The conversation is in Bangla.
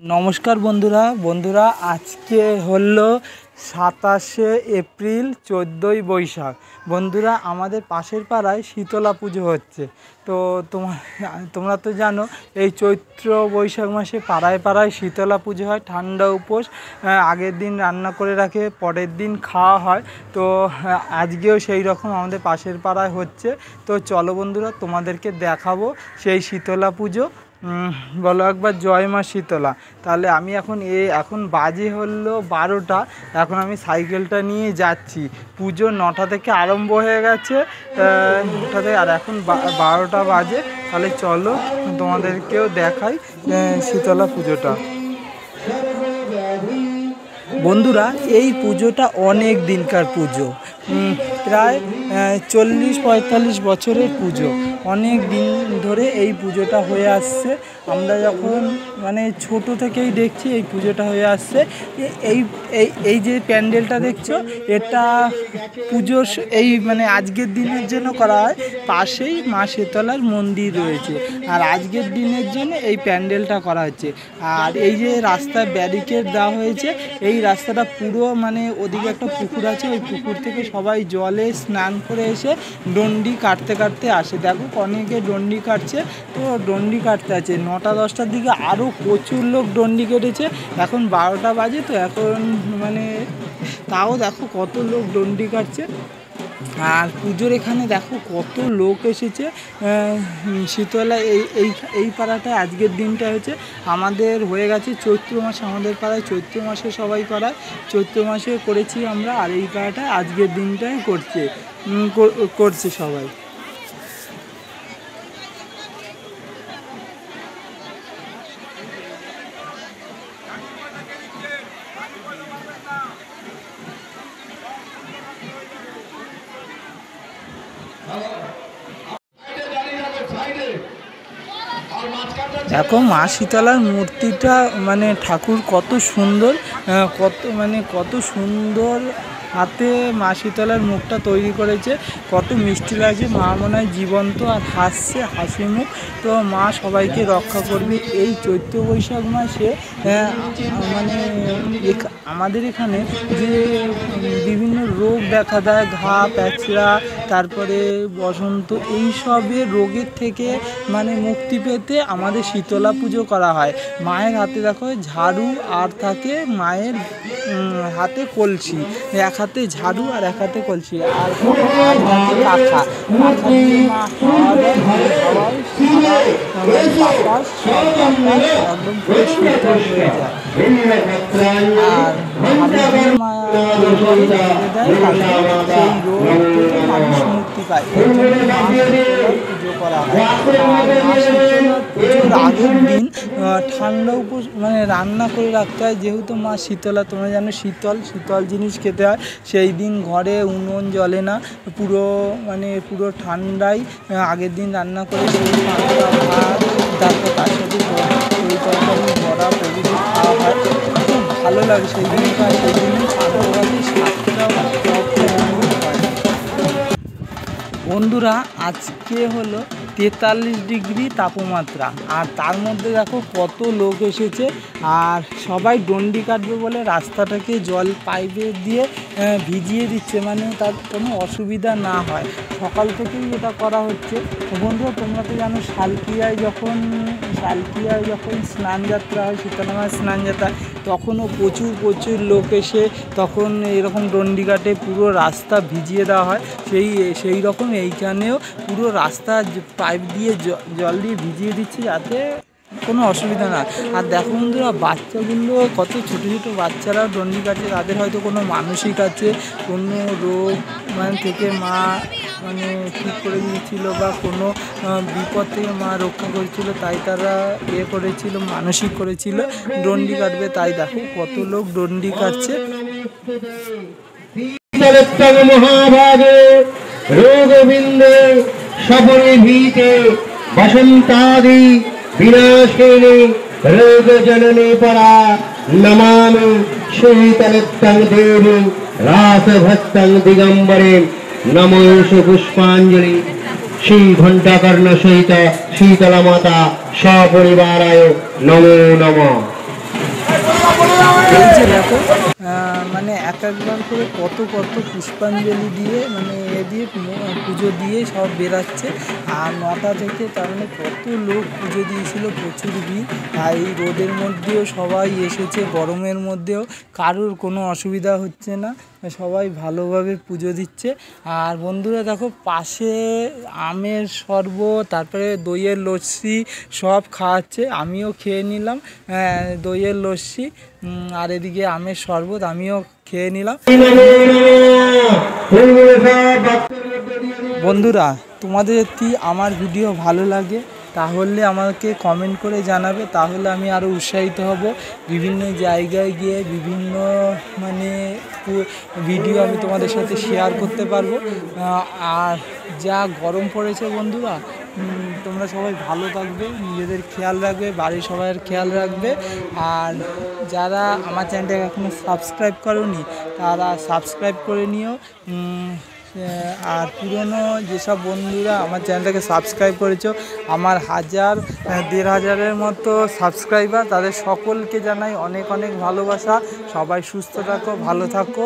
नमस्कार बंधुरा आज के हलो 27 एप्रिल 14 बैशाख बंधुरा आमादेर पाशेर पाड़ाय शीतला पुजो होच्छे। तो तोमरा तो जानो ये चैत्र बैशाख मासे पाड़ाय पाड़ाय शीतला पुजो हय। ठंडा उपोस आगेर दिन रान्ना करे राखे परेर दिन खावा हय। तो आजकेও सेई रकम आमादेर पाशेर पाड़ाय होच्छे। तो चलो बंधुरा तोमादेरके देखाबो सेई शीतला पुजो। बोलो एक बार जय मा शीतला। ताहले आमी एखन बाजे हलो 12टा। एखन आमी साइकेलटा निये जाচ্ছি। पुजो 9टा থেকে आरम्भ হয়ে গেছে। 9টা থেকে আর এখন 12টা বাজে। তাহলে চলো তোমাদেরকেও দেখাই शीतला পুজোটা। বন্ধুরা এই পুজোটা অনেক দিনকার পুজো, প্রায় 40-45 বছরের পুজো। অনেক দিন ধরে এই পুজোটা হয়ে আসছে। আমরা যখন মানে ছোট থেকেই দেখছি এই পুজোটা হয়ে আসছে। এই যে প্যান্ডেলটা দেখছো এটা পুজো এই মানে আজকের দিনের জন্য করা হয়। পাশেই মা শীতলার মন্দির রয়েছে আর আজকের দিনের জন্য এই প্যান্ডেলটা করা হচ্ছে। আর এই যে রাস্তায় ব্যারিকেড দেওয়া হয়েছে, এই রাস্তাটা পুরো মানে ওদিকে একটা পুকুর আছে, ওই পুকুর থেকে সবাই জলে স্নান করে এসে ডন্ডি কাটতে কাটতে আসে। দেখো অনেকে ডন্ডি কাটছে, তো ডন্ডি কাটতে আছে। 9টা-10টার দিকে আরও প্রচুর লোক ডন্ডি কেটেছে। এখন 12টা বাজে, তো এখন মানে তাও দেখো কত লোক ডন্ডি কাটছে। আর পুজোর এখানে দেখো কত লোক এসেছে। শীতলা এই পাড়াটায় আজকের দিনটা হচ্ছে আমাদের হয়ে গেছে চৈত্র মাসে। আমাদের পাড়ায় চৈত্র মাসে সবাই করায়, চৈত্র মাসে করেছি আমরা। আর এই পাড়াটায় আজকের দিনটাই করছে সবাই। देखो माँ शीतलार मूर्तिटा माने ठाकुर कत सुंदर, कत सुंदर हाथे माँ शीतलार मुखटा तैरी करेছে। कत मिष्टि लागছে। मा मने হয় जीवंत और हासছে हासि मुख। तो माँ सबाइके रक्षा करबे। এই চৈত্র বৈশাখ মাসে মানে আমাদের এখানে যে বিভিন্ন রোগ দেখা দেয়, ঘা প্যাচড়া তারপরে বসন্ত, এই সবের রোগের থেকে মানে মুক্তি পেতে আমাদের শীতলা পুজো করা হয়। মায়ের হাতে দেখো ঝাড়ু আর থাকে মায়ের হাতে কলসি, এক হাতে ঝাড়ু আর এক হাতে কলসি, আর পাখা দিয়ে মা হাওয়া দেয়। হাওয়ায় বাতাস একদম পুরো শীতল হয়ে যায়। আর মা দেয় সেই রোগ থেকে মানুষ মুক্তি পায়। এই জন্য পুজো করা হয়। পুজোর আগের দিন ঠান্ডা মানে রান্না করে রাখতে হয়। যেহেতু মা শীতলা, তোমরা জানো শীতল জিনিস খেতে হয়। সেই দিন ঘরে উনুন জ্বলে না, পুরো ঠান্ডায় আগের দিন রান্না করে সেই ঠান্ডা ভাত, তারপর তার সাথে দই তরকারি বড়া প্রভৃতি খাওয়া হয়। খুব ভালো লাগে সেই দিনটা। সেই দিন বন্ধুরা আজকে হলো 43 ডিগ্রি তাপমাত্রা। আর তার মধ্যে দেখো কত লোক এসেছে। আর সবাই ডন্ডি কাটবে বলে রাস্তাটাকে জল পাইপে দিয়ে ভিজিয়ে দিচ্ছে, মানে তার কোনো অসুবিধা না হয়। সকাল থেকেই এটা করা হচ্ছে। বন্ধুরা তোমরা তো জানো শালকিয়ায় যখন স্নান যাত্রা হয়, শীতলা মায়ের স্নান যাত্রা, তখনও প্রচুর লোক এসে তখন এরকম ডন্ডি কাটে, পুরো রাস্তা ভিজিয়ে দেওয়া হয়। সেই রকম এইখানেও পুরো রাস্তা পাইপ দিয়ে জল দিয়ে ভিজিয়ে দিচ্ছে যাতে কোনো অসুবিধা না। আর দেখো বন্ধুরা বাচ্চাগুলো কত ছোটো বাচ্চারা ডন্ডি কাটছে। তাদের হয়তো কোনো মানসিক আছে, কোনো রোগ থেকে মা ঠিক করে দিয়েছিল বা কোনো বিপদ থেকে মা রক্ষা করেছিল, তাই তারা করেছিল, মানসিক করেছিল ডন্ডি কাটবে। তাই দেখো কত লোক ডন্ডি কাটছে। মহাভাগে রোগবিন্দে সপরে ভীতে বসন্তাদি विनाशिनी रोग जननी परा नमामि शीतलत्तं देवी रासभस्तं दिगंबरे नमोषु पुष्पांजलि শ্রী ঘণ্টাকর্ণ সহিত শীতলা মাতা সপরিবারায় নমো নমঃ। এই যে দেখো মানে এক একবার করে কত কত পুষ্পাঞ্জলি দিয়ে মানে এ দিয়ে পুজো দিয়ে সব বেরাচ্ছে। আর 9টা থেকে তার মানে কত লোক পুজো দিয়েছিল, প্রচুর ভিড়। আর এই রোদের মধ্যেও সবাই এসেছে, গরমের মধ্যেও কারোর কোনো অসুবিধা হচ্ছে না, সবাই ভালোভাবে পুজো দিচ্ছে। আর বন্ধুরা দেখো পাশে আমের শরবত, তারপরে দইয়ের লস্যি সব খাওয়াচ্ছে, আমিও খেয়ে নিলাম দইয়ের লস্যি। আর এদিকে আমের শরবত আমিও খেয়ে নিলাম। বন্ধুরা তোমাদের যদি আমার ভিডিও ভালো লাগে তাহলে আমাকে কমেন্ট করে জানাবে, তাহলে আমি আরও উৎসাহিত হব, বিভিন্ন জায়গায় গিয়ে বিভিন্ন মানে ভিডিও আমি তোমাদের সাথে শেয়ার করতে পারবো। আর যা গরম পড়েছে বন্ধুরা, তোমরা সবাই ভালো থাকবে, নিজেদের খেয়াল রাখবে, বাড়ির সবাইয়ের খেয়াল রাখবে। আর যারা আমার চ্যানেলটাকে এখনও সাবস্ক্রাইব করোনি তারা সাবস্ক্রাইব করে নিও। আর পুরনো যেসব বন্ধুরা আমার চ্যানেলটাকে সাবস্ক্রাইব করেছো, আমার 1000-1500-এর মতো সাবস্ক্রাইবার, তাদের সকলকে জানাই অনেক অনেক ভালোবাসা। সবাই সুস্থ থাকো, ভালো থাকো।